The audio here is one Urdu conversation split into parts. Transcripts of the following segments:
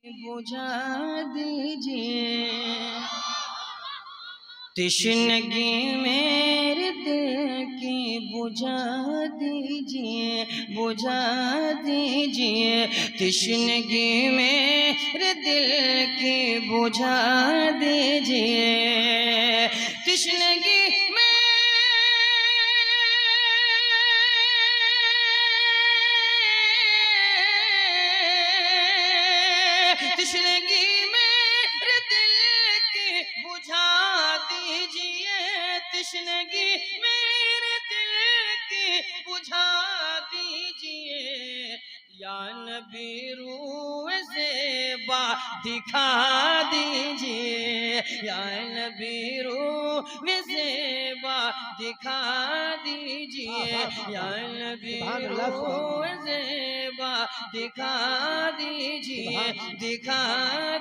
بجھا دیجئے تشنگی میرے دل کی بجھا دیجئے بجھا دیجئے تشنگی میرے دل کی بجھا دیجئے تشنگی تشنگی میرے دل کی بجھا دیجئے تشنگی میرے دل کی بجھا دیجئے یا نبی روح زیبا دکھا دیجئے یا نبی روح زیبا دکھا دیجئے یا نبی روح زیبا دکھا دیجئے دکھا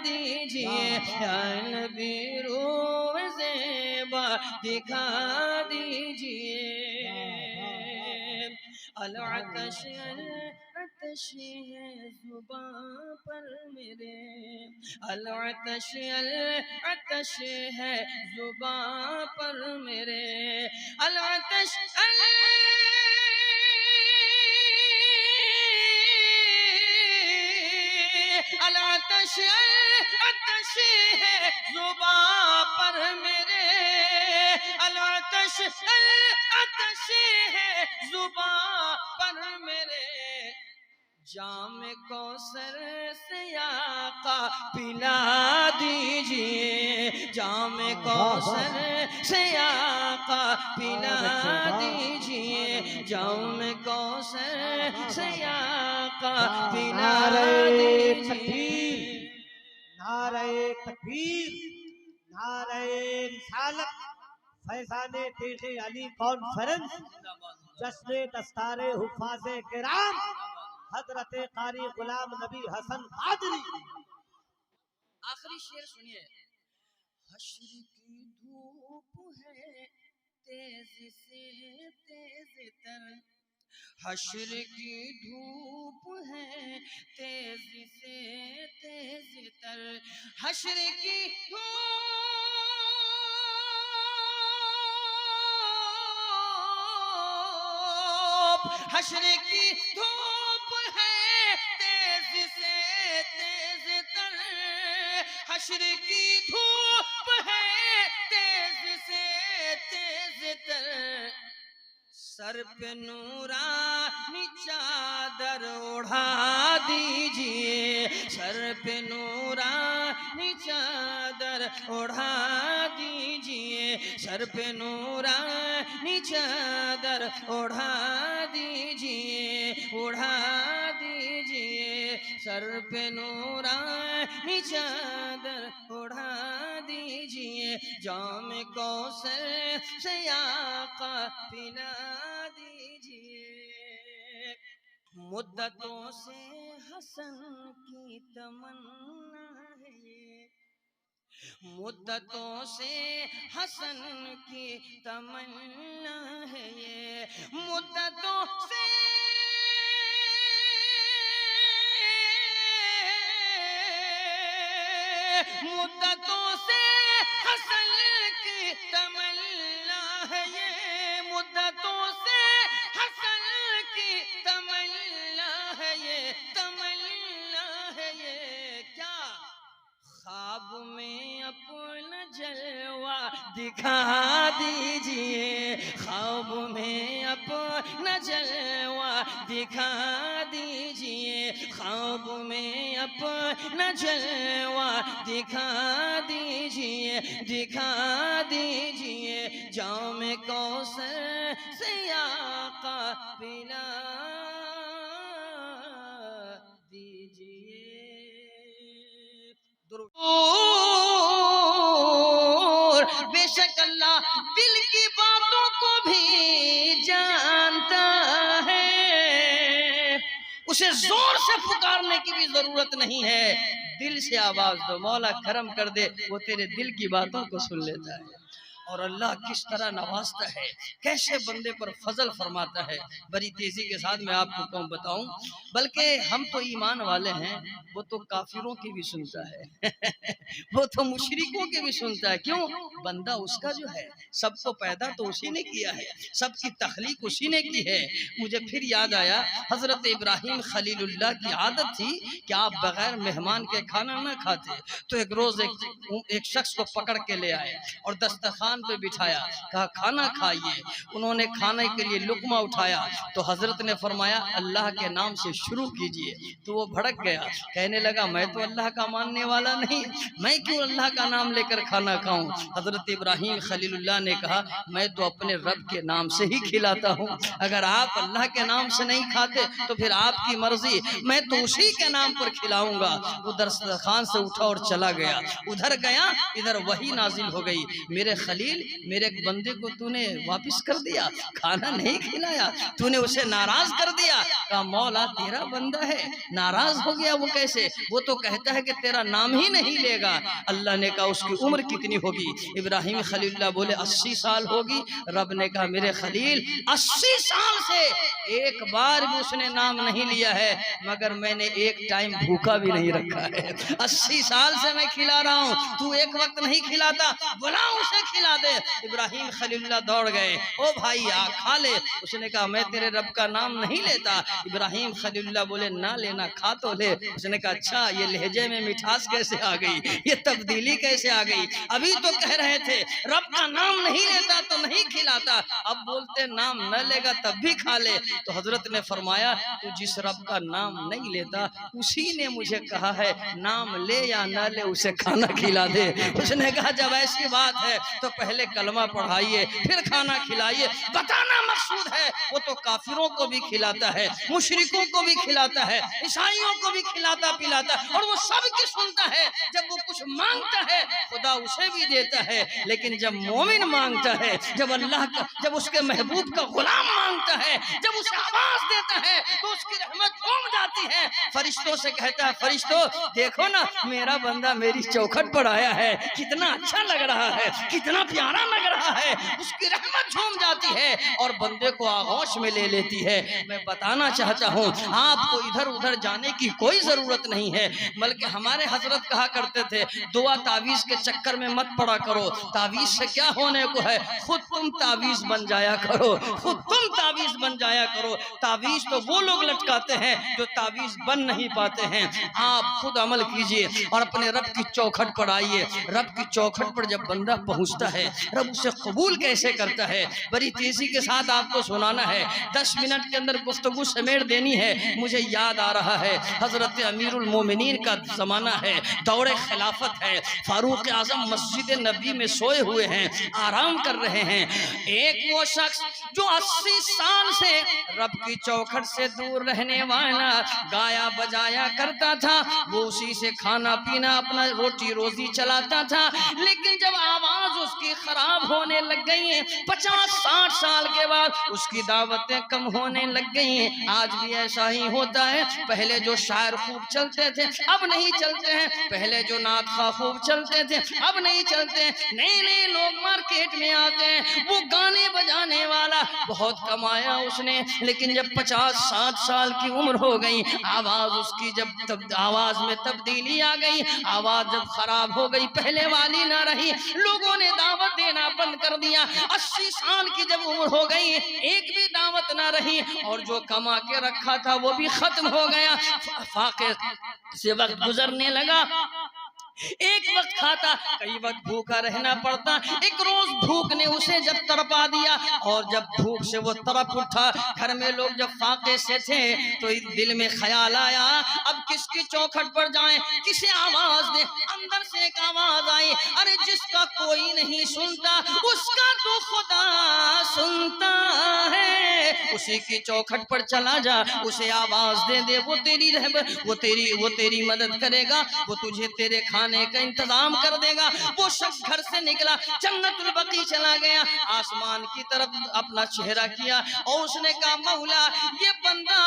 دیجئے یا نبی روح زیبا دکھا دیجئے العطش العطش ہے زباں پر میرے العطش العطش ہے زباں پر میرے العطش العطش العطش ہے زباں پر میرے العطش العطش ہے زباں پر میرے جام کوثر سے آقا پلا دیجئے جام کوثر سے آقا پلا دیجئے جام کوثر سے آقا پلا دیجئے نعرہ تکبیر نعرہ رسالت فیضان تیغ علی کانفرنس جشن دستار حفاظ کرام حضرت قاری غلام نبی حسن قادری آخری شعر سنیے حشر کی دھوپ ہے تیز سے تیز تر حشر کی دھوپ ہے تیز سے تیز تر حشر کی دھوپ حشر کی دھوپ ہے تیز سے تیز تر حشر کی دھوپ ہے تیز سے تیز تر سر پہ نورانی چادر اڑھا دیجئے سر پہ نورانی چادر اڑھا دیجئے سر پہ نورانی چادر اڑھا دیجئے اڑھا دیجئے سر پہ نورانی چادر اڑھا دیجئے جام کوثر سے آقا پلا دیجئے مدتوں سے حسن کی تمنا ہے یہ مدتوں سے حسن کی تمنا ہے یہ مدتوں سے مدتوں سے حسن کی تمنا ہے یہ مدتوں سے حسن کی تمنا ہے یہ تمنا ہے یہ کیا خواب میں اپنا جلوہ دکھا دیجئے خواب میں اپنا جلوہ دکھا دیجئے خواب میں اپنا جلوہ دکھا دیجئے دکھا دیجئے جام کوثر سے آقا پلا دیجئے بے شک اللہ دل کی باتوں کو بھی جانتا ہے اسے زور سے پکارنے کی بھی ضرورت نہیں ہے دل سے آواز دو مولا کرم کر دے وہ تیرے دل کی باتوں کو سن لیتا ہے اور اللہ کس طرح نوازتا ہے، کیسے بندے پر فضل فرماتا ہے۔ بڑی تیزی کے ساتھ میں آپ کو کہوں بتاؤں، بلکہ ہم تو ایمان والے ہیں، وہ تو کافروں کی بھی سنتا ہے وہ تو مشرکوں کے بھی سنتا ہے۔ کیوں؟ بندہ اس کا جو ہے، سب کو پیدا تو اسی نے کیا ہے، سب کی تخلیق اسی نے کی ہے۔ مجھے پھر یاد آیا حضرت ابراہیم خلیل اللہ کی عادت تھی کہ آپ بغیر مہمان کے کھانا نہ کھاتے، تو ایک روز ایک شخص کو پکڑ کے لے آئے اور دسترخوان پہ بٹھایا، کہا کھانا کھائیے۔ انہوں نے کھانے کے لیے لقمہ اٹھایا تو حضرت نے فرمایا اللہ کے نام سے شروع کیجئے۔ تو وہ بھڑک گیا، کہنے لگا میں تو اللہ کا ماننے والا نہیں، میں کیوں اللہ کا نام لے کر کھانا کھاؤں؟ حضرت ابراہیم خلیل اللہ نے کہا میں تو اپنے رب کے نام سے ہی کھلاتا ہوں، اگر آپ اللہ کے نام سے نہیں کھاتے تو پھر آپ کی مرضی، میں تو اسی کے نام پر کھلاؤں گا۔ وہ دسترخوان سے اٹھا اور چلا گیا، ادھر گیا ادھر وحی نازل ہو گئی، میرے خلیل میرے ایک بندے کو تو نے واپس کر دیا، کھانا نہیں کھلایا، تو نے اسے ناراض کر دیا۔ کہا مولا تیرا بندہ ہے، ناراض ہو گیا وہ کیسے؟ وہ تو کہتا ہے کہ تیرا نام ہی نہیں لے گا۔ اللہ نے کہا اس کی عمر کتنی ہوگی؟ ابراہیم خلیل اللہ بولے 80 سال ہوگی۔ رب نے کہا میرے خلیل 80 سال سے ایک بار بھی اس نے نام نہیں لیا ہے، مگر میں نے ایک ٹائم بھوکا بھی نہیں رکھا ہے۔ 80 سال سے میں کھلا رہا ہوں، تو ایک وقت نہیں کھلاتا، بلا اسے کھلا دے۔ ابراہیم خلیل اللہ دوڑ گئے، او بھائی آ کھا لے۔ اس نے کہا میں تیرے رب کا نام نہیں لیتا۔ ابراہیم خلیل اللہ بولے نہ لینا، کھا تو لے۔ اس نے کہا اچھا یہ لہجے میں مٹھاس کیسے آ گئی، یہ تبدیلی کیسے آ گئی؟ ابھی تو کہہ رہے تھے رب کا نام نہیں لیتا تو نہیں کھلاتا، اب بولتے نام نہ لے گا تب بھی کھا لے۔ تو حضرت نے فرمایا تو جس رب کا نام نہیں لیتا اسی نے مجھے کہا ہے نام لے یا نہ لے اسے کھانا کھلا دے۔ اس نے کہا جب ایسی بات ہے تو پہلے کلمہ پڑھائیے پھر کھانا کھلائیے۔ بتانا مقصود ہے وہ تو کافروں کو بھی کھلاتا ہے، مشرکوں کو بھی کھلاتا ہے، عیسائیوں کو بھی کھلاتا پلاتا ہے، اور وہ سب کی سنتا ہے۔ جب وہ کچھ مانگتا ہے خدا اسے بھی دیتا ہے، لیکن جب مومن مانگتا ہے، جب اللہ کا، جب اس کے محبوب کا غلام مانگتا ہے، جب اسے آواز دیتا ہے تو اس کی رحمت جھوم جاتی ہے۔ فرشتوں سے کہتا ہے فرشتوں دیکھو نا میرا بندہ میری چوکھٹ پر آیا ہے، کتنا اچھا لگ رہا ہے، کتنا پیارا لگ رہا ہے۔ اس کی رحمت جھوم جاتی ہے اور بندے کو آغوش میں لے لیتی ہے۔ میں بتانا چاہتا ہوں آپ کو ادھر ادھر جانے کی کوئی ضرورت نہیں ہے، بلکہ ہمارے حضرت کہا کرتے تھے دعا تعویذ کے چکر میں مت پڑا کرو، تعویذ سے کیا ہونے کو ہے، خود تم تعویذ بن جایا کرو، خود تم تعویذ بن جایا کرو۔ تعویذ تو وہ لوگ لٹکاتے ہیں جو تعویذ بن نہیں پاتے ہیں۔ آپ خود عمل کیجئے اور اپنے رب کی چوکھٹ پر آئیے۔ رب کی چوکھٹ پر جب بندہ پہنچتا ہے رب اسے قبول کیسے کرتا ہے، بڑی تیزی کے ساتھ آپ کو سنانا ہے، 10 منٹ کے اندر گفتگو سمیٹ دینی ہے۔ مجھے یاد آ رہا ہے حضرت امیر المومنین کا زمانہ ہے، دور خلافت ہے، فاروق اعظم مسجد نبی میں سوئے ہوئے ہیں، آرام کر رہے ہیں۔ ایک وہ شخص جو 80 سال سے رب کی چوکھٹ سے دور رہنے والا گایا بجایا کرتا تھا، وہ اسی سے کھانا پینا اپنا روٹی روزی چلاتا تھا، لیکن جب آواز اس کی خراب ہونے لگ گئی ہیں، 50-60 سال کے بعد اس کی دعوتیں کم ہونے لگ گئی ہیں۔ آج بھی ایسا ہی ہوتا ہے، پہلے جو شاعر خوب چلتے تھے اب نہیں چلتے ہیں، پہلے جو نعت خواہ خوب چلتے تھے اب نہیں چلتے ہیں، نئے لوگ مارکیٹ میں آتے ہیں۔ وہ گانے بجانے والا بہت کمایا اس نے، لیکن جب 50-60 سال کی عمر ہو گئی، آواز اس کی جب آواز میں تبدیلی آ گئی، آواز جب خراب ہو گئی، پہلے والی نہ رہی، لوگوں نے دعوت دینا بند کر دیا۔ 80 سال کی جب عمر ہو گئی ایک بھی دعوت نہ رہی، اور جو کما کے رکھا تھا وہ بھی ختم ہو گیا۔ فاقے سے وقت گزرنے لگا، ایک وقت کھاتا کئی وقت بھوکا رہنا پڑتا۔ ایک روز بھوک نے اسے جب تڑپا دیا، اور جب بھوک سے وہ تڑپ اٹھا، گھر میں لوگ جب فاقے سے تھے تو دل میں خیال آیا اب کس کی چوکھٹ پر جائیں، کسے آواز دیں۔ اندر سے ایک آواز آئی، ارے جس کا کوئی نہیں سنتا اس کا تو خدا سنتا ہے، اسی کی چوکھٹ پر چلا جا، اسے آواز دے دے، وہ تیری رہبر، وہ تیری مدد کرے گا، وہ تجھے تیرے کھانے کھانے کا انتظام کر دے گا۔ وہ شخص گھر سے نکلا، جنت البقیع چلا گیا، آسمان کی طرف اپنا چہرہ کیا اور اس نے کہا مولا یہ بندہ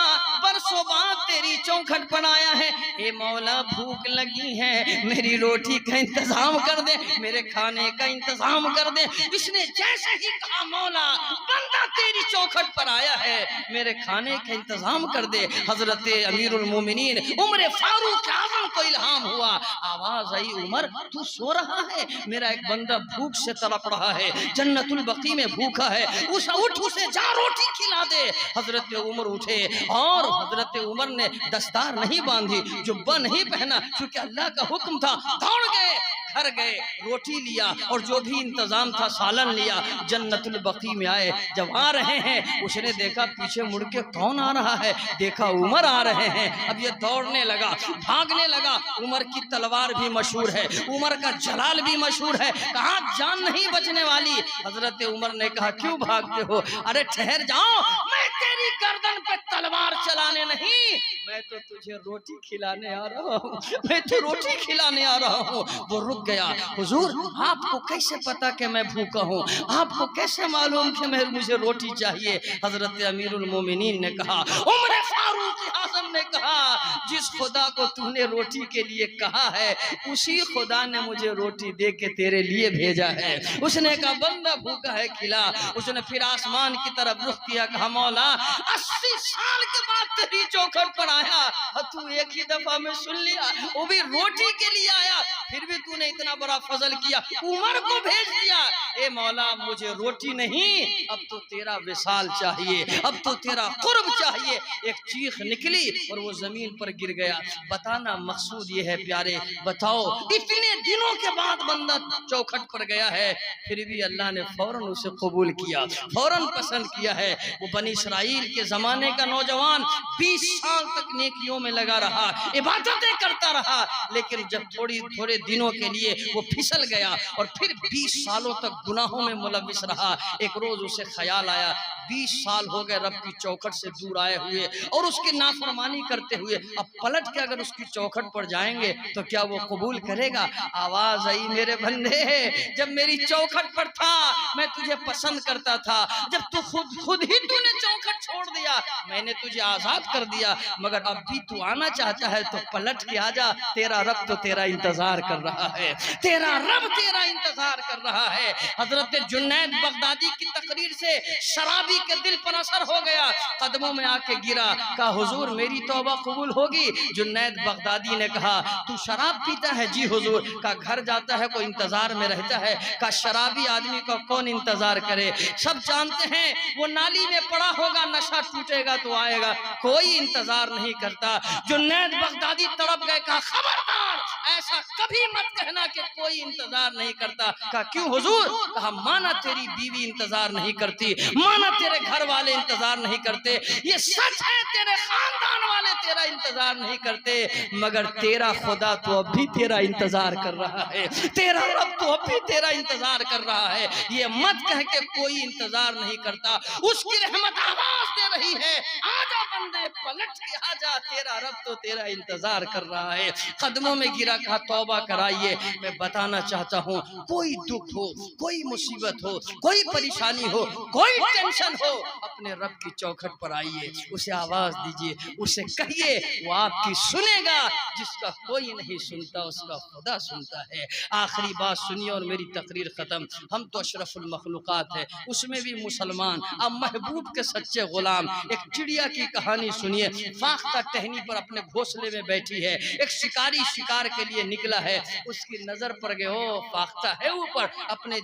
برسوں بعد تیری چوکھٹ پر آیا ہے، اے مولا بھوک لگی ہے، میری روٹی کا انتظام کر دے، میرے کھانے کا انتظام کر دے۔ اس نے جیسے ہی کہا مولا بندہ تیری چوکھٹ پر آیا ہے، میرے کھانے کا انتظام کر دے، حضرت امیر المومنین عمر فاروق اعظم کو الہام ہوا، آواز آئی عمر تو سو رہا ہے، میرا ایک بندہ بھوک سے تڑپ رہا ہے، جنت البقیع میں بھوکا ہے، اٹھ اسے جا روٹی کھلا دے۔ حضرت عمر اٹھے اور حضرت عمر نے دستار نہیں باندھی، جبہ نہیں پہنا، چونکہ اللہ کا حکم تھا، دوڑ گئے گھر گئے، روٹی لیا اور جو بھی انتظام تھا سالن لیا، جنت البقیع میں آئے۔ جب آ رہے ہیں اس نے دیکھا پیچھے مڑ کے کون آ رہا ہے، دیکھا عمر آ رہے ہیں۔ اب یہ دوڑنے لگا، بھاگنے لگا، عمر کی تلوار بھی مشہور ہے، عمر کا جلال بھی مشہور ہے، کہاں جان نہیں بچنے والی۔ حضرت عمر نے کہا کیوں بھاگتے ہو؟ ارے ٹھہر جاؤ، میں تیری گردن پہ تلوار چلانے نہیں، میں تو تجھے روٹی کھلانے آ رہا ہوں، میں تو روٹی کھلانے آ رہا ہوں۔ وہ رک گیا، حضور آپ کو کیسے پتا کہ میں بھوکا ہوں؟ آپ کو کیسے معلوم کہ مجھے روٹی چاہیے؟ حضرت امیر المومنین نے کہا، عمر فاروق اعظم نے کہا، جس خدا کو تو نے روٹی کے لیے کہا ہے اسی خدا نے مجھے روٹی دے کے تیرے لیے بھیجا ہے۔ اس نے کہا بندہ بھوکا ہے کھلا۔ اس نے پھر آسمان کی طرف رخ کیا، کہا مولا 80 سال کے بعد تیری چوکھٹ پر آیا، تو ایک ہی دفعہ میں سن لیا، وہ بھی روٹی کے لیے آیا، پھر بھی تو نے اتنا بڑا فضل کیا، عمر کو بھیج دیا۔ اے مولا مجھے روٹی نہیں، اب تو تیرا وصال چاہیے، اب تو تیرا قرب چاہیے۔ ایک چیخ نکلی اور وہ زمین پر گر گیا۔ بتانا مقصود یہ ہے پیارے، بتاؤ اتنے دنوں کے بعد بندہ چوکھٹ پر گیا ہے، پھر بھی اللہ نے فوراً اسے قبول کیا، فوراً پسند کیا ہے۔ وہ بنی اسرائیل کے زمانے کا نوجوان 20 سال تک نیکیوں میں لگا رہا، عبادتیں کرتا رہا، لیکن جب تھوڑے دنوں کے لیے وہ پھسل گیا اور پھر 20 سالوں تک گناہوں میں ملوث رہا۔ ایک روز اسے خیال آیا 20 سال ہو گئے رب کی چوکھٹ سے دور آئے ہوئے اور اس کی نافرمانی کرتے ہوئے، اب پلٹ کے اگر اس کی چوکھٹ پر جائیں گے تو کیا وہ قبول کرے گا؟ آواز آئی میرے بندے جب میری چوکھٹ پر تھا میں تجھے پسند کرتا تھا، جب تو خود ہی تو نے چوکھٹ چھوڑ دیا میں نے تجھے آزاد کر دیا، مگر اب بھی تو آنا چاہتا ہے تو پلٹ کے آجا، تیرا رب تو تیرا انتظار کر رہا ہے، تیرا رب تیرا انتظار کر رہا ہے۔ حضرت جنید بغدادی کی تقریر سے شرابی کے دل پر اثر ہو گیا، قدموں میں آ کے گرا، کہا حضور میری توبہ قبول ہوگی؟ جنید بغدادی نے کہا تو شراب پیتا ہے؟ جی حضور۔ کہا گھر جاتا ہے کوئی انتظار میں رہتا ہے؟ کہا شرابی آدمی کا کون انتظار کرے، سب جانتے ہیں وہ نالی میں پڑا ہوگا، نشہ ٹوٹے گا تو آئے گا، کوئی انتظار نہیں کرتا۔ جنید بغدادی تڑپ گئے، کہا خبردار ایسا کبھی مت کہنا کہ کوئی انتظار نہیں کرتا۔ کہا کیوں حضور؟ کہا مانا تیری بیوی انتظار نہیں کرتی، مانا تیرے گھر والے انتظار نہیں کرتے، یہ سچ ہے تیرے خاندان والے تیرا انتظار نہیں کرتے، مگر تیرا خدا تو اب بھی تیرا انتظار کر رہا ہے، تیرا رب تو اب بھی تیرا انتظار کر رہا ہے۔ یہ مت کہہ کہ کوئی انتظار نہیں کرتا، اس کی رحمت آواز دے رہی ہے آجا بندے پلٹ کے آجا، تیرا رب تو تیرا انتظار کر رہا ہے۔ قدموں میں گرا، کہا توبہ کرائیے۔ میں بتانا چاہتا ہوں کوئی دکھ ہو، کوئی مصیبت ہو، کوئی پریشانی ہو، کوئی ٹینشن ہو، اپنے رب کی چوکھٹ پر آئیے، اسے آواز دیجئے، اسے کہیے، وہ آپ کی سنے گا، جس کا کوئی نہیں سنتا اس کا خدا سنتا ہے۔ آخری بات سنیے اور میری تقریر ختم۔ ہم تو اشرف المخلوقات ہے، اس میں بھی مسلمان، اب محبوب کے سچے غلام۔ ایک چڑیا کی کہانی سنیے، فاختہ ٹہنی پر اپنے گھونسلے میں بیٹھی ہے، ایک شکاری شکار کے لیے نکلا ہے، اس کی نظر پڑ گئے، او فاختہ ہے اوپر، اپنے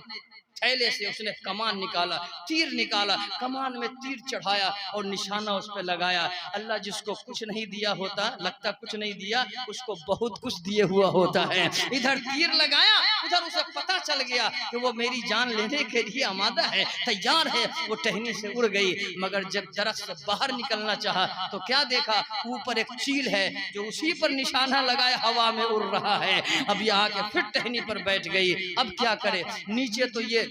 تھیلے سے اس نے کمان نکالا، تیر نکالا، کمان میں تیر چڑھایا اور نشانہ اس پہ لگایا۔ اللہ جس کو کچھ نہیں دیا ہوتا، لگتا کچھ نہیں دیا، اس کو بہت کچھ دیے ہوا ہوتا ہے۔ ادھر تیر لگایا، ادھر اسے پتا چل گیا کہ وہ میری جان لینے کے لیے آمادہ ہے، تیار ہے۔ وہ ٹہنی سے اڑ گئی، مگر جب درخت سے باہر نکلنا چاہا تو کیا دیکھا؟ اوپر ایک چیل ہے جو اسی پر نشانہ لگائے ہوا میں اڑ رہا ہے۔ اب یہ آ کے پھر ٹہنی پر بیٹھ گئی، اب کیا کرے؟ نیچے تو یہ